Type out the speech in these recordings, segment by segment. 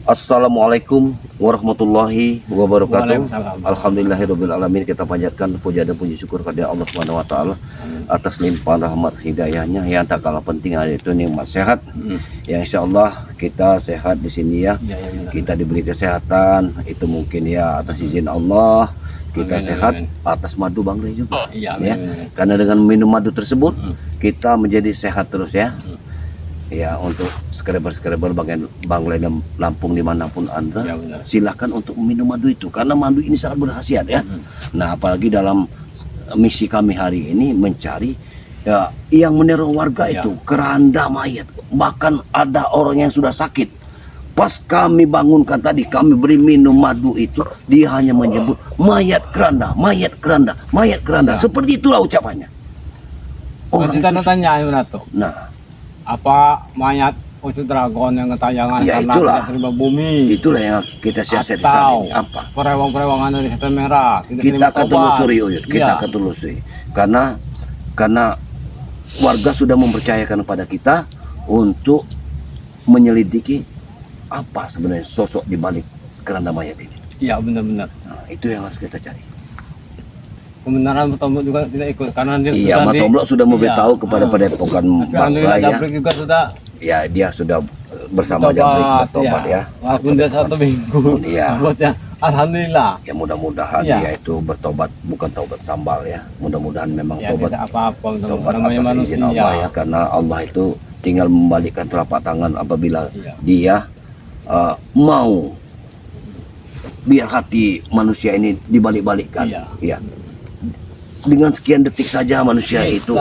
Assalamualaikum warahmatullahi wabarakatuh. Waalaikumsalam. Alhamdulillahirabbil alamin. Kita panjatkan puja dan puji syukur kepada Allah Subhanahu wa taala atas limpahan rahmat hidayahnya yang tak kalah penting, yaitu nikmat sehat. Ya insyaallah kita sehat di sini ya. Kita diberi kesehatan, itu mungkin ya atas izin Allah. Kita sehat atas madu Bang Rey juga. Ya. Karena dengan minum madu tersebut kita menjadi sehat terus ya. Ya, untuk skreber-skreber bagian Bang Rey dan Lampung dimanapun Anda, silahkan untuk minum madu itu, karena madu ini sangat berkhasiat ya. Nah, apalagi dalam misi kami hari ini mencari ya, yang meneror warga itu keranda mayat. Bahkan ada orang yang sudah sakit. Pas kami bangunkan tadi, kami beri minum madu itu, dia hanya menyebut mayat keranda, mayat keranda, mayat keranda. Seperti itulah ucapannya. Orang kita tanya tuh. Nah, apa mayat itu dragon yang ketayangan ya, karena itulah. tidak terima bumi? Itulah yang kita siasat di sana ini. Apa? Perewang-perewangan dari setan merah. Kita akan telusuri, Uyut. Kita akan telusuri. Karena warga sudah mempercayakan kepada kita untuk menyelidiki apa sebenarnya sosok di balik keranda mayat ini. Iya, benar-benar. Nah, itu yang harus kita cari. Kebenaran Tombok juga tidak ikut karena dia Iya, Tombok sudah memberitahu kepada padepokan Bang Rey ya. juga sudah. Ya, dia sudah bersama Jabrik bertobat ya. Walaupun dia 1 minggu. Iya. Alhamdulillah. Ya, mudah-mudahan dia itu bertobat, bukan taubat sambal ya. Mudah-mudahan memang tobat apa-apa tobat namanya atas izin Allah ya, karena Allah itu tinggal membalikkan telapak tangan apabila dia mau biar hati manusia ini dibalik-balikkan. Ya. Dengan sekian detik saja manusia itu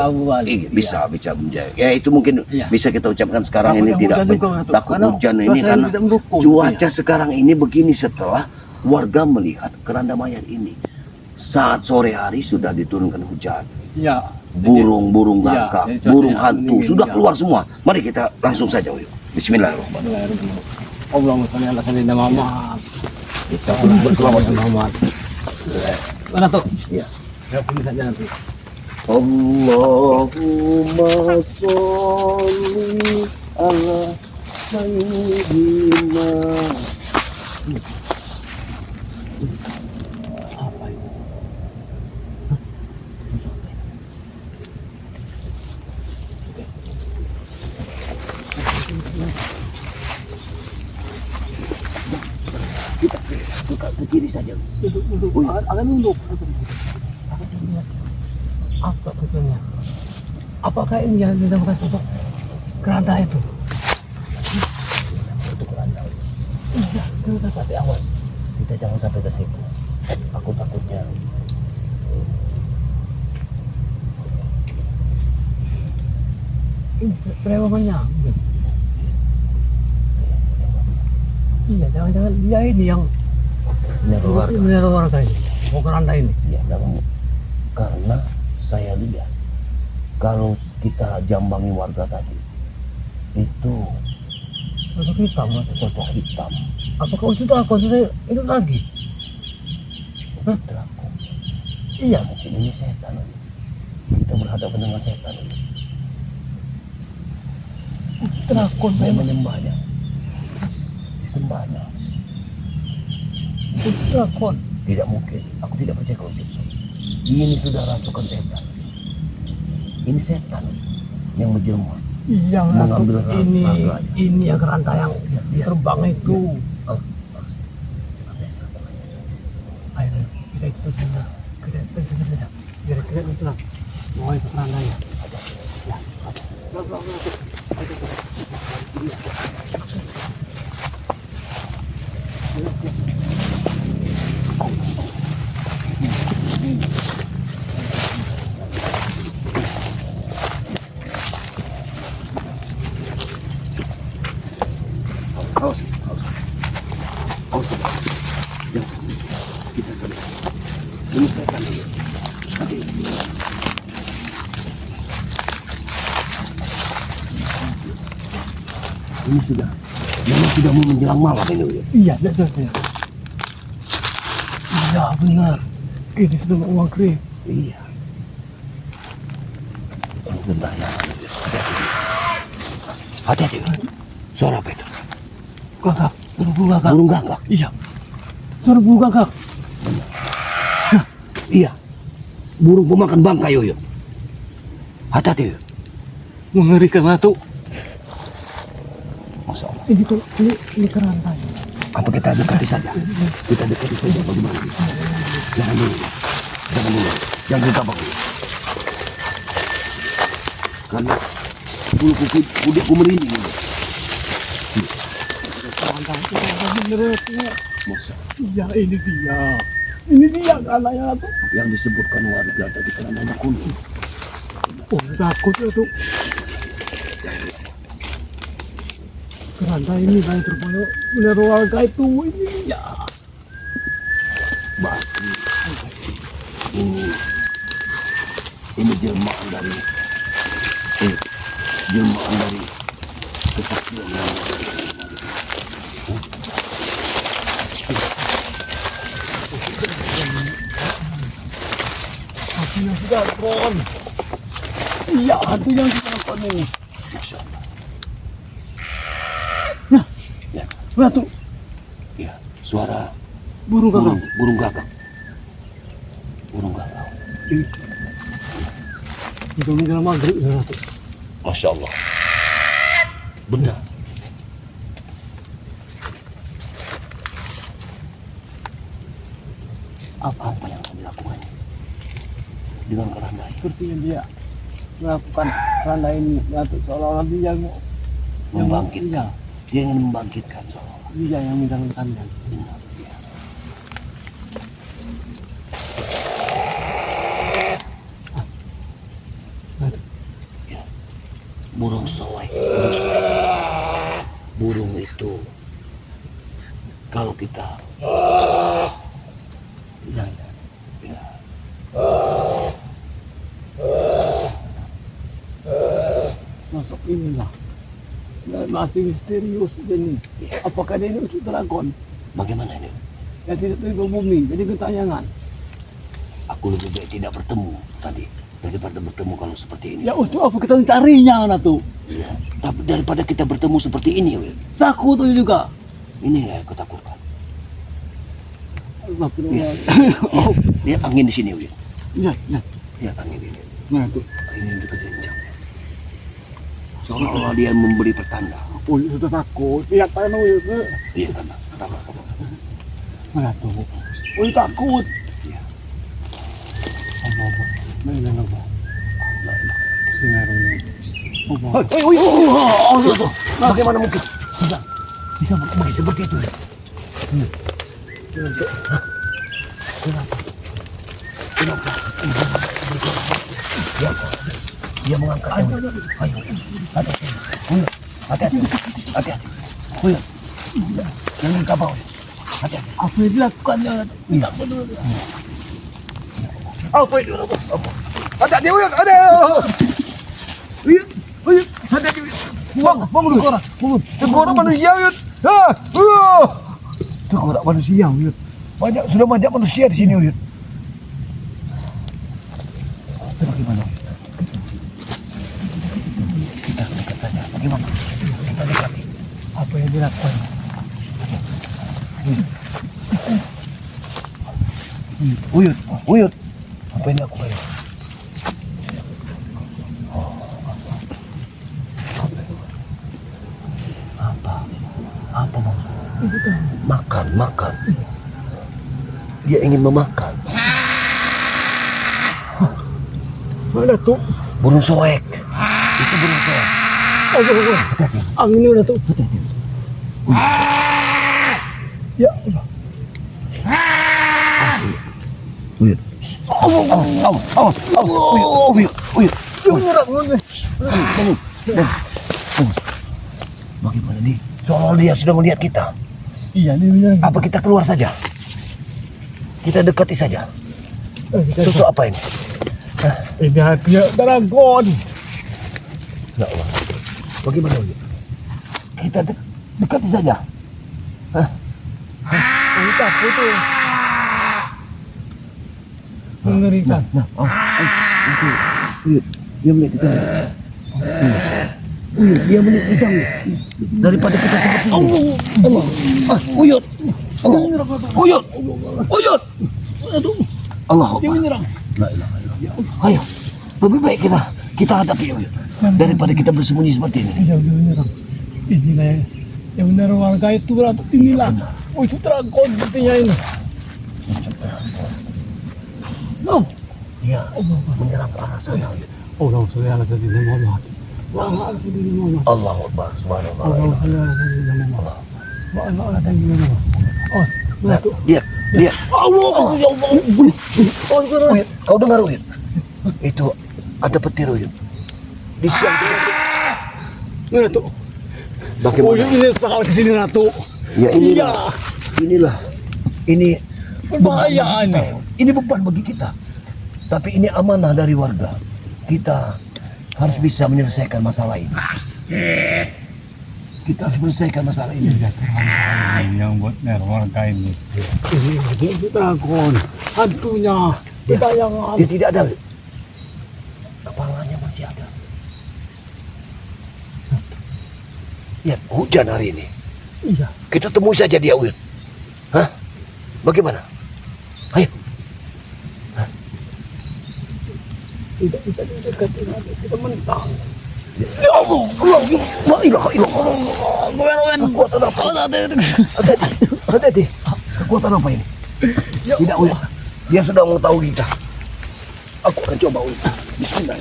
bisa menjadi. Ya, itu mungkin bisa kita ucapkan sekarang ini tidak takut hujan ini karena cuaca sekarang ini begini setelah warga melihat keranda mayat ini. Saat sore hari sudah diturunkan hujan. Ya. Burung-burung gagak, burung hantu sudah keluar semua. Mari kita langsung saja, yuk. Bismillahirrahmanirrahim. Allahumma sholli ala sayyidina Muhammad. Kita berselawat Muhammad. Mana tuh? Ya. Ya, pilih saja nanti. Allahumma sholli ala sayyidina. Apa itu? Kita buka ke kiri saja. Duduk. Agak nunduk. Apa betulnya? Apakah ini yang dinamakan sosok keranda itu? Itu keranda. Iya, kita Tapi awas, kita jangan sampai ke situ. Aku takutnya. ini perewangannya. Iya, jangan-jangan dia ini yang meneror warga ini. Mau keranda ini. Ya, karena saya lihat kalau kita jambangi warga tadi itu Sosok hitam. sosok hitam. Apakah itu drakon itu lagi? Drakon. Iya. Mungkin ini setan. Kita berhadapan dengan setan. Drakon Saya memang. menyembahnya. Disembahnya. Itu drakon. Tidak mungkin. Aku tidak percaya kalau itu. Ini sudah rasukan setan. Ini setan yang menjelma. Iya, mengambil ini yang keranda yang terbang itu. Ayo, kita ikut saja. Kira-kira itu lah. Mau itu kerandanya. Ya. Awas. Jangan. Kita sedang. Ini setan. Nanti. Ini sudah. Memang sudah mau menjelang malam ini. Iya, betul. Iya, benar. Ini sudah mau maghrib. Iya. Sebentar ya. Hati-hati. Suara apa itu? Gagak. Burung gagak. Burung gagak. Iya. Suara burung gagak. Iya. Burung pemakan bangkai, Yuyun. Hati-hati, Yuyun. Mengerikan Ratu. Masya Allah. Ini kerantai. Apa kita dekati saja? Kita dekati saja bagaimana? Jangan dulu. Jangan dulu. Jangan gegabah. Karena bulu kudikku merinding. Masa Iya, ini dia. Ini dia anaknya Ratu. yang disebutkan warga tadi karena nama kuning. Oh, takut Ratu. Kerantai ini kayak terbang benar warga itu ini dia. Berarti ini jelmaan dari jelmaan dari kesaktian yang Hantu yang sudah kron. Iya, hantu yang sudah kron ini. Masya Allah. Nah, Ya, Ratu, ya, suara burung gagak. burung gagak. Burung gagak. Itu menjelang maghrib ya Ratu. Masya Allah. Benar. Apa yang kami lakukan dengan kerandai? Sepertinya dia melakukan keranda ini Ratu, seolah-olah dia mau Membangkitkan. Iya, Dia ingin membangkitkan seolah. dia yang menjalankannya. Benar, ya. Ratu, Ya. Burung soek. Burung soek. Burung itu kalau kita iya, iya. ya, Masuk inilah. Ya, masih misterius ini. Apakah dia ini unsur dragon? bagaimana ini? Ya tidak turun ke bumi, jadi ketayangan. Aku lebih baik tidak bertemu tadi daripada bertemu kalau seperti ini. Ya untuk apa kita mencarinya Ratu? Ya. Tapi daripada kita bertemu seperti ini, Wil. Takut juga. Ini yang aku takutkan. Astagfirullah. Oh, lihat angin di sini, Wil. Iya, iya. Lihat angin ini. Ratu. Angin dekat kencang. Seolah-olah dia memberi pertanda. Oh, sudah takut. Lihat tanah itu. Iya, tenang. Sabar, sabar. Ratu. Oh, takut. Iya. Allah. Mana Allah. La ilaha Sinarnya. Allah. illallah. Bagaimana mungkin bisa berbagi seperti itu? Ya? Kenapa? Ya, dia mengangkat. Ayo, hati-hati. Hati-hati. Hati-hati. Ayo. Jangan kabau. Hati-hati. Apa yang dilakukannya? Iya. Apa itu? Hati-hati, Uyun. Ada. Uyun, hati-hati. Bangun Dukora. Bangun. Tengkorak manusia, Uyun. Dukora manusia, Uyun. Sudah banyak manusia di sini, Uyun. Bagaimana? Kita dekat saja. Bagaimana? Kita dekati. Apa yang dilakukan? Uyun, Uyun. Apa yang aku bayar? Apa maksudnya? Makan. Dia ingin memakan. Mana tuh? Burung soek. Itu burung soek. Allah. Hati-hati. Angin udah tuh. Ya Allah. Uyun. Awas. Uyun. Bangun. Bagaimana nih? Soal dia sudah melihat kita. Iya, ini benar. Apa kita keluar saja? Kita dekati saja. Susu apa ini? Ini hati dragon. Ya Allah. Bagaimana Uyun? Kita dekati saja. Ini takut tuh. Mengerikan. Uyun, dia melihat kita. Uyut, dia melihat kita Uyut. Daripada kita seperti ini. Allah. Uyut. Allah. Uyut. Uyut. Allah. Dia menyerang. La ilaha illallah. Ayo, lebih baik kita hadapi Uyut daripada kita bersembunyi seperti ini. Dia menyerang. Inilah yang benar warga itu berarti inilah. Oh itu dragon sepertinya ini. No. Dia menyerang ke arah sana. Allah subhanahu wa ta'ala. Allahu Akbar. Subhanallah. Lihat. Allah. Uyut, kau dengar Uyut? Itu ada petir Uyut. Di siang seperti Ratu. bagaimana? Oh ini sekali kesini Ratu. Ya inilah. Ini Berbahaya ini. Ini beban bagi kita. Tapi ini amanah dari warga. Kita harus bisa menyelesaikan masalah ini. Kita harus menyelesaikan masalah ini. Yang buat warga ini. Ini itu dragon. Hantunya. Kita yang Dia tidak ada. Kepalanya masih ada. Lihat, hujan hari ini. iya. Kita temui saja dia Uyut. Hah? Bagaimana? Ayo. Tidak bisa didekati lagi. Kita mentang. Ya Allah, la ilaha illallah. Kekuatan apa? Hati-hati. Kekuatan apa ini? Tidak Uyut. Dia sudah mengetahui kita. Aku akan coba Uyut. Bismillah.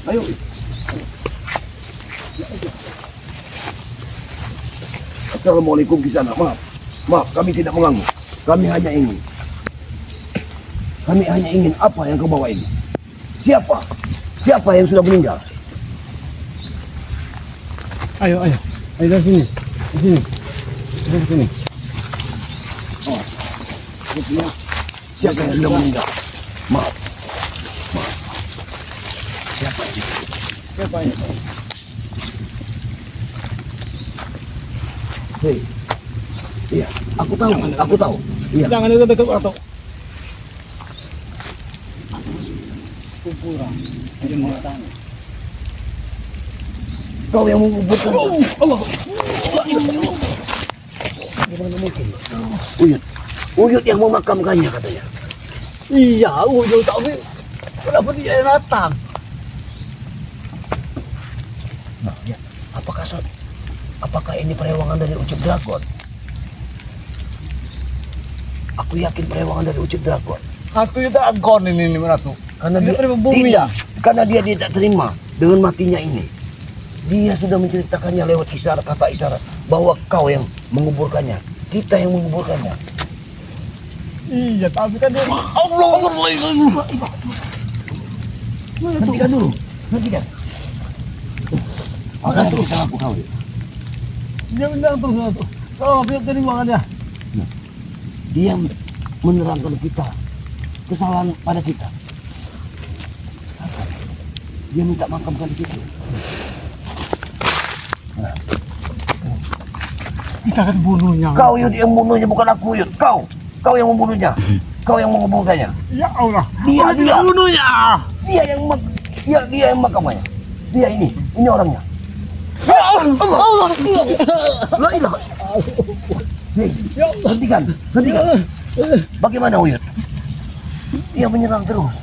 Ayo Uyut. Assalamualaikum Kisana. Maaf, kami tidak mengganggu. Kami hanya ingin apa yang kau bawa ini? Siapa yang sudah meninggal? Ayo dari sini. Di sini. Dari sini. Siapa yang sudah meninggal? Maaf. Siapa ini? Siapa ini? Hei. Iya, aku tahu. Iya. Jangan dekat Ratu. Kuburan. Jadi mengatakan. Kau yang menguburkan. Allah. Gimana mungkin? Uyut yang memakamkannya katanya. Iya, udah tapi kenapa dia yang datang? Nah, ya. Apakah ini perewangan dari Ucup Dragon? Aku yakin perewangan dari Ucup Dragon. Hantunya dragon ini Ratu. Karena Ini dia dari bumi. tidak, karena dia tidak terima dengan matinya ini. Dia sudah menceritakannya lewat kata isyarat bahwa kau yang menguburkannya, kita yang menguburkannya. Iya, tapi kan dia Allah. Hentikan dulu. Apa yang kita lakukan? dia bilang tuh Ratu. Soal dia terima. Dia menerangkan kita kesalahan pada kita. Dia minta makamkan di situ. Kita akan bunuhnya. Kau Yud yang membunuhnya, bukan aku Yud. Kau yang membunuhnya. Kau yang menguburkannya. Ya Allah. Dia bunuhnya. Dia yang makamnya. Dia ini orangnya. Allah. La ilaha. Hei, hentikan. Bagaimana Uyut? Dia menyerang terus.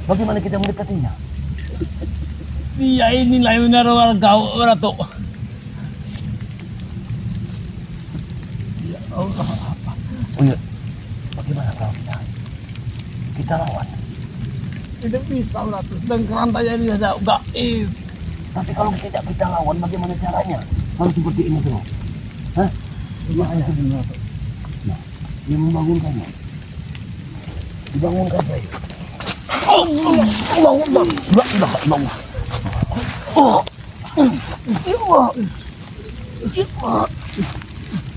Bagaimana kita mendekatinya? Dia inilah yang benar warga Ratu. Ya Allah. Uyut, bagaimana kalau kita lawan? Tidak bisa Ratu. Dan kerantanya ini ada gaib. Tapi kalau tidak kita lawan, bagaimana caranya? Harus seperti ini terus. Hah? Bahaya ini Ratu. Nah, dia membangunkannya. Dibangunkan saya. Allah. La ilaha illallah. Oh.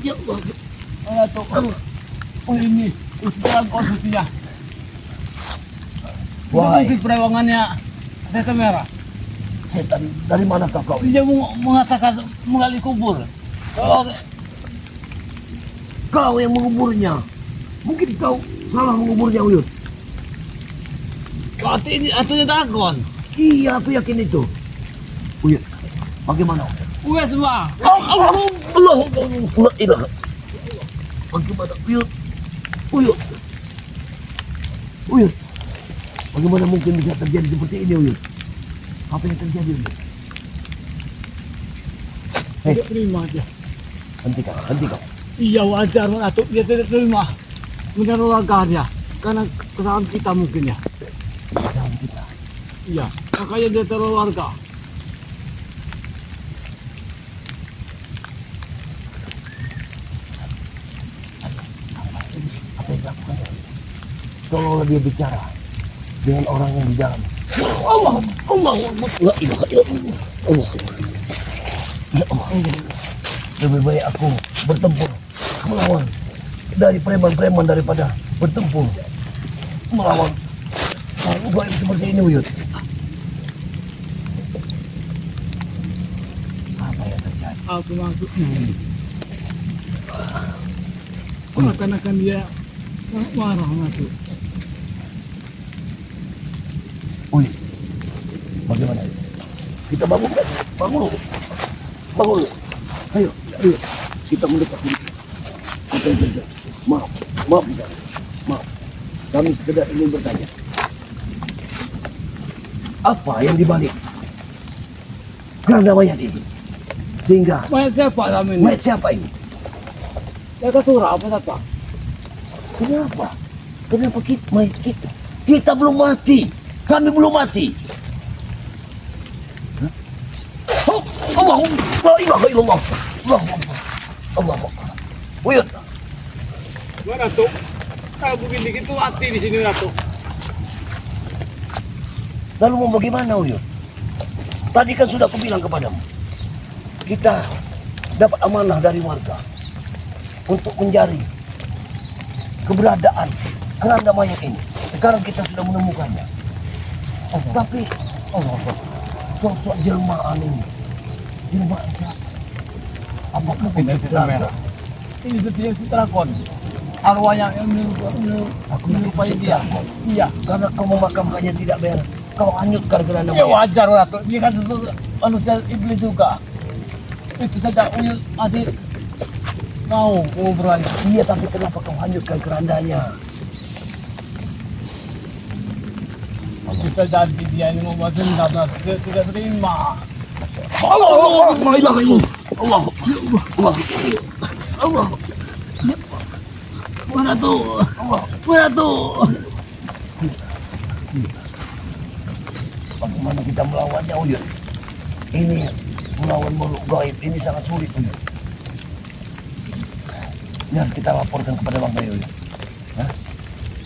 Ya Allah. Ratu. Oh ini. Ustaz konstruksinya. Wahai Itu perewangannya setan merah. setan, dari mana kau? Dia mengatakan menggali kubur. Kau yang menguburnya. Mungkin kau salah menguburnya, Uyut. Ini atunya dragon. Iya, aku yakin itu. Uyut, bagaimana? Uyut semua. Allah, la ilaha. Bagaimana Uyut? Uyut. Uyut. Bagaimana mungkin bisa terjadi seperti ini Uyut? Apa yang terjadi Uyut? Hei, Tidak terima aja. hentikan. Iya wajar Ratu, dia tidak terima. Meneror warganya karena kesalahan kita mungkin ya. Kesalahan kita. Iya, makanya dia teror warga. Apa yang dilakukan? Tolonglah dia bicara dengan orang yang di dalam. Allah, la ilaha illallah. Allah. Ya Allah. Lebih baik aku bertempur melawan dari preman-preman daripada bertempur melawan makhluk gaib seperti ini Uyut. Apa yang terjadi? Apa maksudnya ini? Seakan-akan dia marah Ratu. Uyut, bagaimana ini? Kita bangun kan? Bangun. Ayo, kita mendekat sedikit. Apa yang terjadi? Maaf, Bicara. Maaf. Kami sekedar ingin bertanya. Apa yang dibalik keranda mayat ini? Sehingga Mayat siapa kami ini? mayat siapa ini? Ya kesurah apa siapa? Kenapa? Kenapa mayat kita? Kita belum mati. Kami belum mati. Hah? Oh, la ilaha illallah. Allah. Uyut. Ratu, kalau begini gitu mati di sini Ratu. Lalu mau bagaimana Uyut? Tadi kan sudah aku bilang kepadamu. Kita dapat amanah dari warga untuk mencari keberadaan keranda mayat ini. Sekarang kita sudah menemukannya. Tapi sosok jelmaan ini, jelmaan siapa? Apakah Tidak Belanda? Ini dia Sutrakon. Arwahnya yang menyerupai dia. Iya. Karena kau memakamkannya tidak beres, kau hanyutkan keranda Ya mayat. wajar Ratu. Dia kan itu manusia iblis juga. Itu saja Uyut masih mau ngobrolnya. Iya, tapi kenapa kau hanyutkan kerandanya? Bisa jadi dia ini membuat dendam Ratu. Dia tidak terima. Allah, la ilaha illallah. Allah. Mana tuh? Bagaimana kita melawannya, Uyut? Ini melawan makhluk gaib ini sangat sulit, Uyut. Biar kita laporkan kepada Bang Ray, Uyut. Hah?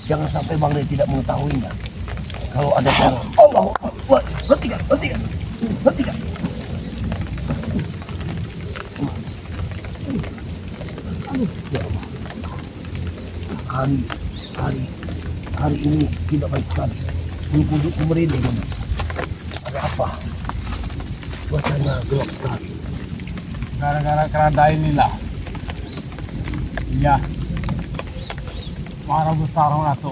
Jangan sampai Bang Ray tidak mengetahuinya. Kalau ada cara. Allah, hentikan. Hari ini tidak baik sekali. Kuduk merinding. Ada apa? Suasana gelap sekali. Gara-gara keranda inilah. Iya. Marah besar Ratu.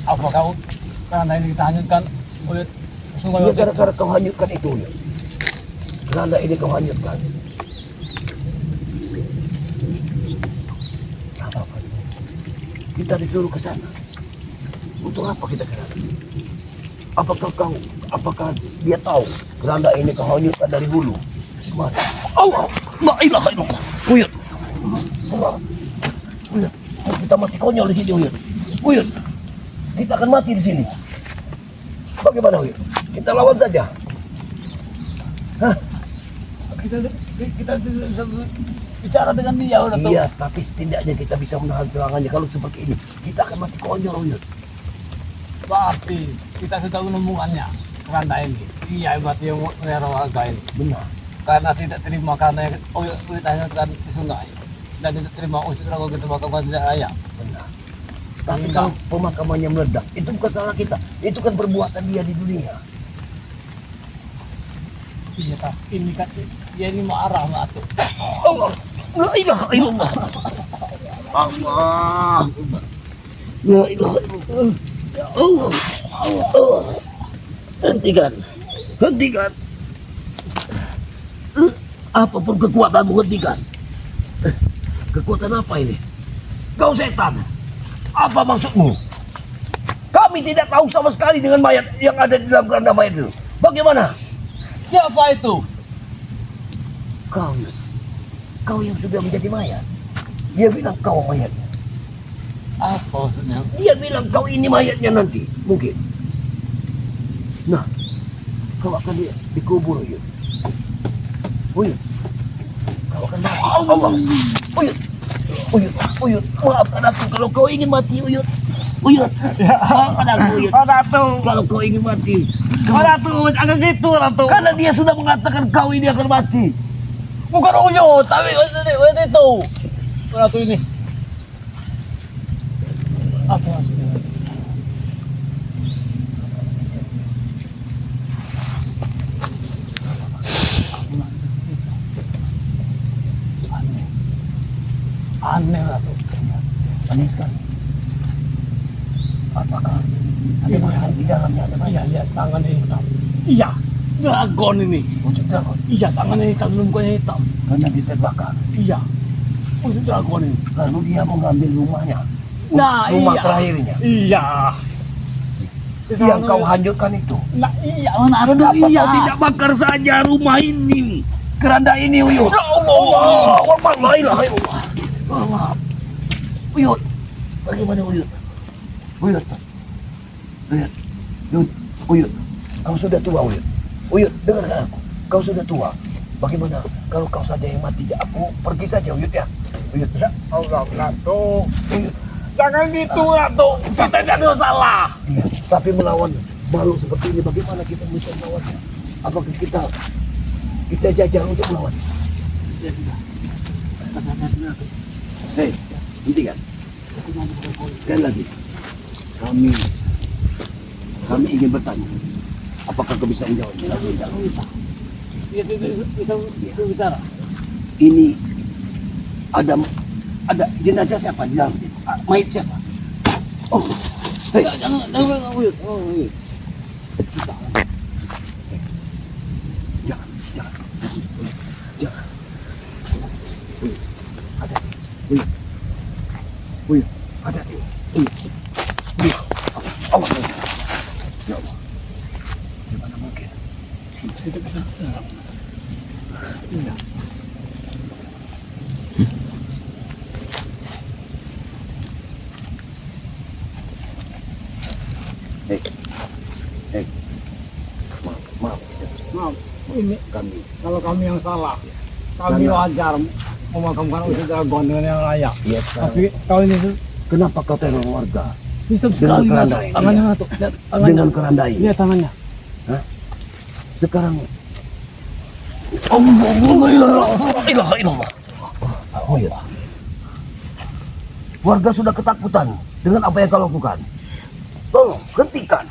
Apa kau keranda ini kita hanyutkan? Uyut. Iya, gara-gara kau hanyutkan itu, Uyut. Keranda ini kau hanyutkan. Apa? Kita disuruh ke sana. Untuk apa kita ke sana? Apakah dia tahu keranda ini kau hanyutkan dari hulu? Kemana? Allah, la ilaha illallah. Uyut. Uyut, kita mati konyol di sini, Uyut. Uyut, kita akan mati di sini. Bagaimana, Uyut? Kita lawan saja. Hah? Kita bisa bicara dengan dia Ratu. Iya, tapi setidaknya kita bisa menahan serangannya. Kalau seperti ini, kita akan mati konyol, Uyut. Berarti kita sudah menemukannya keranda ini. Iya, berarti yang merah warga ini. Benar. Karena tidak terima karena Uyut hanyutkan di sungai. Dan tidak terima Uyut kalau kita makamkan tidak layak. Benar. Tapi Enggak. kalau pemakamannya meledak, itu bukan salah kita. Itu kan perbuatan dia di dunia. Iya, tapi ini kan dia ini marah Ratu. Allah, la ilaha illallah. Allah, la ilaha illallah. Allah. Hentikan. Apapun kekuatanmu hentikan. Kekuatan apa ini? Kau setan. Apa maksudmu? Kami tidak tahu sama sekali dengan mayat yang ada di dalam keranda mayat itu. Bagaimana? Siapa itu? Kau, Yus. Kau yang sudah menjadi mayat. Dia bilang kau mayatnya. Apa maksudnya? Dia bilang kau ini mayatnya nanti. Mungkin. Nah, kau akan dikubur, Yus. Uyut. Kau akan mati. Allah. Uyut. Uyut. Uyut. Maafkan aku kalau kau ingin mati, Uyut. Uyut. Maafkan aku, Uyut. Ratu. Kalau kau ingin mati. Ratu, jangan gitu, Ratu. Karena dia sudah mengatakan kau ini akan mati. Bukan Uyut, tapi itu. Ratu ini. Apa maksudnya? Aneh Ratu. Aneh sekali. Apakah ada mayat di dalamnya? Ada mayat? Iya, lihat tangannya hitam. Iya, dragon ini. Wujud dragon. Iya, tangannya hitam, mukanya hitam. Karena dia terbakar. Iya, wujud dragon ini. Lalu dia mengambil rumahnya. Nah, Rumah iya. terakhirnya. Iya. Yang kau hancurkan itu. Nah, iya, mana ada Kenapa iya. kau tidak bakar saja rumah ini? Keranda ini, Uyut. Ya Allah. Allah, la ilaha illallah. Allah. Uyut. Bagaimana Uyut? Uyut. Uyut. Uyut. Uyut. Kau sudah tua, Uyut. Uyut, dengarkan aku. Kau sudah tua. Bagaimana kalau kau saja yang mati? Aku pergi saja, Uyut ya. Uyut. Ya Allah, Ratu. Uyut. Jangan gitu, Ratu. Kita tidak ada salah. Iya. Tapi melawan makhluk seperti ini, bagaimana kita bisa melawannya? Apakah kita jajar untuk melawan? Ya sudah. Hei, hentikan. Sekali lagi, kami ingin bertanya. Apakah kau bisa menjawab? Tidak bisa. Itu bicara. Ini ada jenazah siapa di dalam? Mayat siapa? Oh, hei, Jangan Uyut. Oh, Uyut. jangan. Jangan. Uyut, hati-hati. Uyut. Uyut, hati-hati. Uyut. Uyut. Allah. Ya Allah. Gimana mungkin? Tidak bisa serang. Iya. Hei. Hei. Maaf. Maaf, ini Kami. kalau kami yang salah. Kami Karena- wajar memakamkan Uyut Dragon dengan yang layak. Iya, Tapi kau ini tuh kenapa kau teror warga sistem Dengan sekali. keranda Ratu. ini, Tangannya ya. Ratu. Lihat tangannya. dengan keranda ini? Lihat tangannya. Sekarang Allah ilaha illallah. Oh ya. Warga sudah ketakutan dengan apa yang kau lakukan. Tolong hentikan.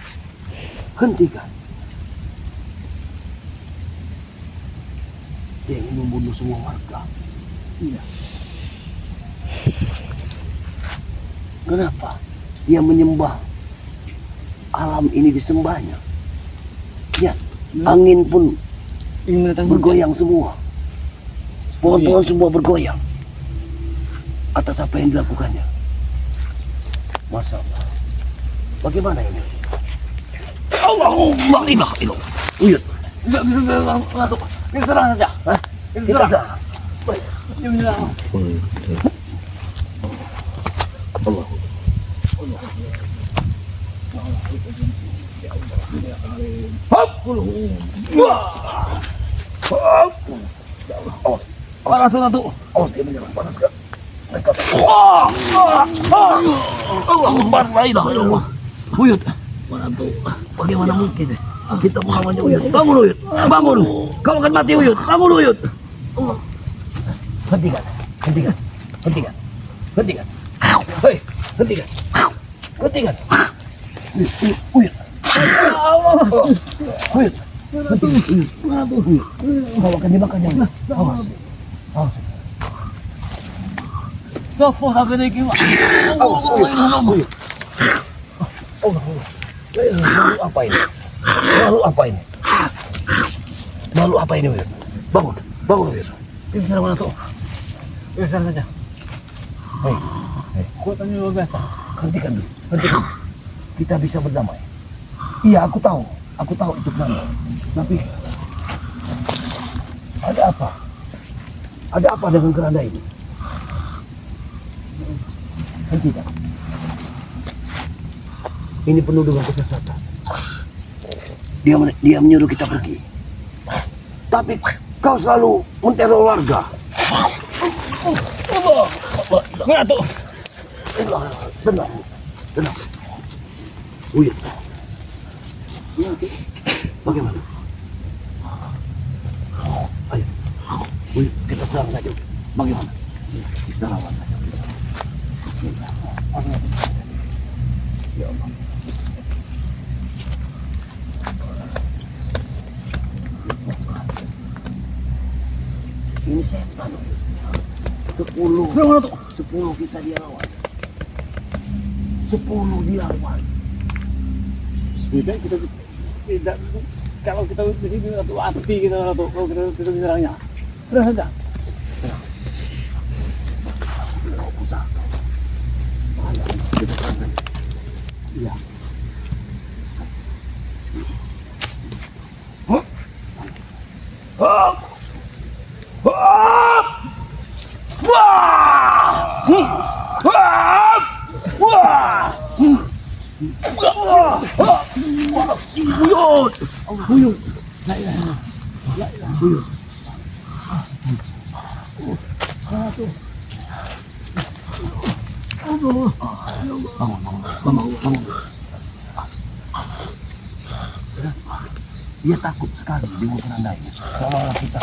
Dia ingin membunuh semua warga. Iya. Kenapa? Dia menyembah alam ini disembahnya. Ya, angin pun Ingin mendatangkan bergoyang semua. Pohon-pohon semua bergoyang atas apa yang dilakukannya. Masya Allah. Bagaimana ini? Allah ilaha illallah. Uyut. Bisa Ratu. Kita serang saja. Hah? Kita serang. Baik. Dia menyerang. Allah. Hop. Wah. Hop. Ya Allah. Awas. Ratu. Awas dia menyerang. Panas kan? Mereka. Allah Akbar. La ilaha illallah. Uyut. Bagaimana mungkin? Kita melawannya Uyut. Bangun Uyut. Bangun. Kau akan mati Uyut. Bangun Uyut. Allah. Hentikan. Hei, hentikan. Uyut. Uyut. Kau akan dimakannya. Awas. Sopo sampai ini kiwa. Uyut. Malu apa ini? Malu apa ini Uyut? Bangun. Bangun Uyut. Ini sana mana tuh? Ini sana saja. Kuatan luar biasa. Hentikan dulu. Hentikan. Kita bisa berdamai. Iya, aku tahu itu keranda. Tapi ada apa? Ada apa dengan keranda ini? Hentikan. Ini penuh dengan kesesatan. Dia menyuruh kita pergi. Tapi kau selalu menteror warga. Mana tuh? Tenang. Uyut. Bagaimana? Ayo. Uyut, kita serang saja. Bagaimana? Kita lawan saja. Ya Allah. Ini setan. 10 kita dia lawan. 10 dia lawan. Tidak, kita tidak. Kalau kita di sini atau hati kita atau kalau kita menyerangnya, terus saja. Iya. Buyut. La ilaha. Buyut. Bangun. Dia takut sekali dengan keranda ini. Seolah-olah kita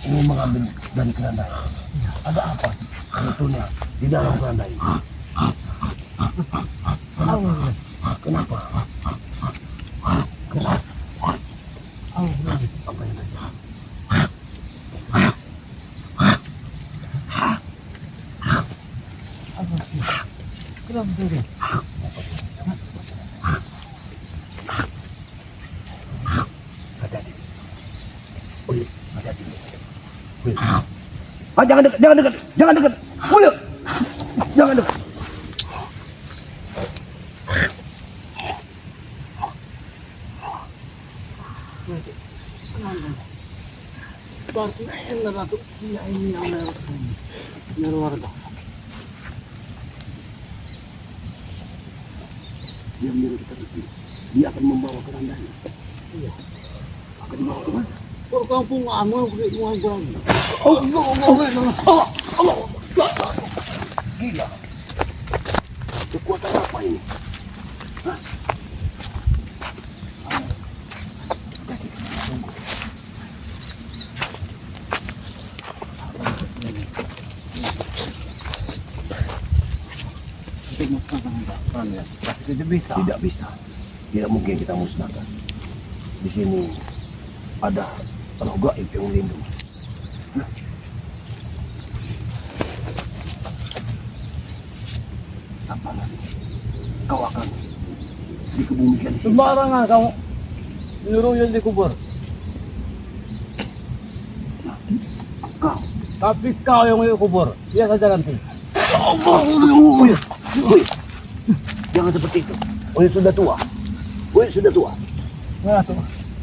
ingin mengambil dari keranda ini. Ada apa sebetulnya di dalam keranda ini? Kenapa? Apa yang terjadi? Kenapa begini? Hati-hati. Uyut, hati-hati. Uyut. Jangan dekat. Uyut. Jangan dekat. Berarti enak atau dia ini yang warga. Dia menyuruh kita pergi. Dia akan membawa kerandanya. Iya. Akan dibawa kemana? Ke kampung amal ke warga. Allah. Gila. Kekuatan apa ini? Hah? Tidak bisa. Tidak mungkin kita musnahkan. Di sini ada roh gaib yang melindungi. Apa lagi? Kau akan dikebumikan. Sembarangan kamu nyuruh yang dikubur. Kau. Tapi kau yang mau kubur. Dia saja nanti. Uyut. Jangan seperti itu. Uyut sudah tua. Mana tuh?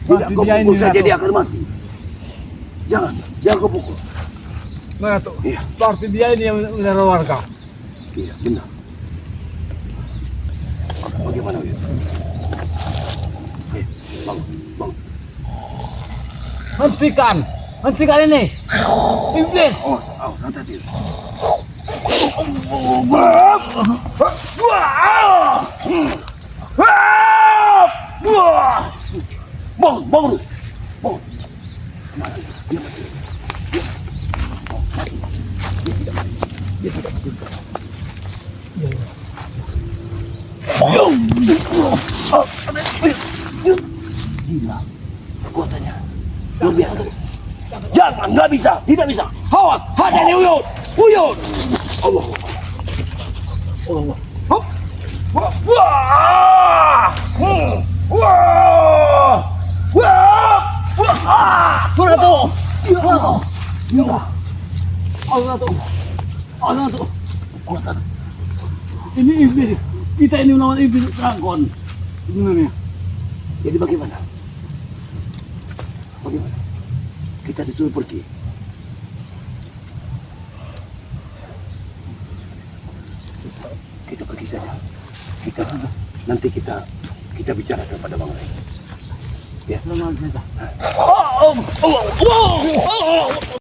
Tidak kau pukul saja dia akan mati. Jangan kau pukul. Mana tuh? Iya. Berarti dia ini yang meneror warga. Iya, benar. Bagaimana Uyut? Bangun. Hentikan ini. Iblis. Hati-hati. Bangun. Dia tidak mati. Gila, kekuatannya luar biasa. Jangan, tidak bisa. Awas, hati-hati Uyut. Allah. Hop. Mana tuh? Ya. Allah tuh. Allah tuh. Kuatan. Ini iblis. Kita ini melawan iblis dragon. Sebenarnya. Jadi bagaimana? Bagaimana? Kita disuruh pergi. Kita pergi saja. Nanti kita bicarakan pada Bang Rai. Ya. Selamat kita.